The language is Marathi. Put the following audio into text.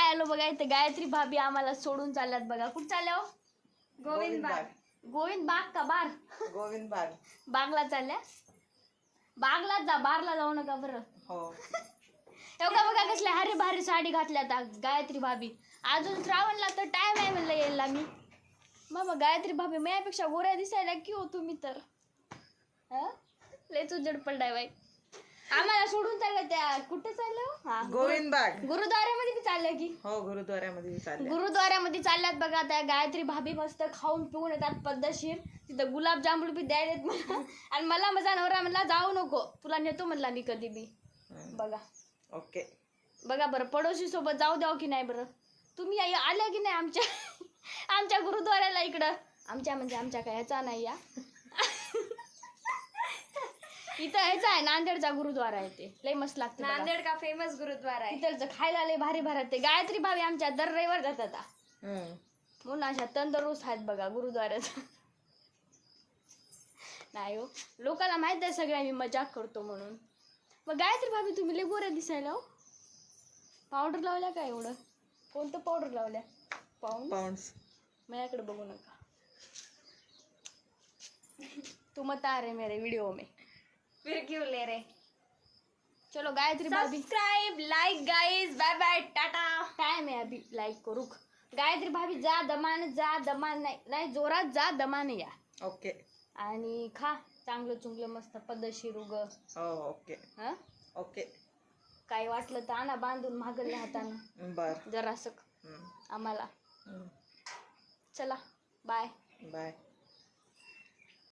काय आलो बघा इथे गायत्री भाभी आम्हाला सोडून चालल्यात बघा. कुठं चालल्या हो? गोविंद बाग. गोविंद बाग का बार? गोविंद बाग. बागला चालल्या? बागलाच जा, बारला जाऊ नका बरं. हो. एवढा बघा कसल्या हरे भारी साडी घातल्यात गायत्री भाभी. अजून श्रावणला तर टाइम आहे म्हणलं यायला मी. मग गायत्री भाभी माझ्यापेक्षा गोऱ्या दिसायला की हो तुम्ही तर. लयच उजड पडलाय बाई. आम्हाला सोडून चाललं त्या कुठे चाललं? हा गोविंद बाग. गुरुद्वाऱ्यामध्ये बी चाललं की? हो गुरुद्वाऱ्यामध्ये चालल्या. गुरुद्वाऱ्यामध्ये चालल्यात बघा त्या गायत्री भाभी. मस्त खाऊन पिऊन येतात पद्धतशीर. तिथं गुलाबजामुन बी द्यायलेत मला. आणि मला माझा नवरा म्हणला जाऊ नको, तुला नेतो म्हणला मी कधी बी. बघा ओके. बघा बरं पडोशी सोबत जाऊ द्याव की नाही बरं? तुम्ही आल्या की नाही आमच्या गुरुद्वाऱ्याला इकडं? आमच्या म्हणजे आमच्या काय ह्याचा नाही या. इथं ह्याचा आहे नांदेडचा गुरुद्वारा आहे, ते लय मस्त लागते. नांदेड का फेमस गुरुद्वारा आहे. तिथलचं खायला लय भारी भरते. गायत्री भाभी आमच्या दर रविवार जातात म्हणून अशा तंदुरुस्त आहेत बघा गुरुद्वाऱ्यात. नाही हो, लोकांना माहित आहे सगळ्या मी मजाक करतो म्हणून. मग गायत्री भाभी तुम्ही लय गोऱ्या दिसायला हो. पावडर लावल्या काय एवढं? कोणतं पावडर लावल्या? पाऊंड्स. माझ्याकडे बघू नका. तुम बता रहे मेरे वीडियो में, फिर क्यों ले रहे? चलो गायत्री भाभी subscribe, like guys, bye bye, tata. Time है अभी लाइक करू. गायत्री भाभी जा दमान नाही जोरात जा, दमाने या. ओके. आणि खा चांगलं चुंगलं मस्त पद्धतशीर उग. हो ओके. हा ओके. काही वाटलं तर आणा बांधून मागल्या हातानं बर जरासं आम्हाला. चला बाय बाय.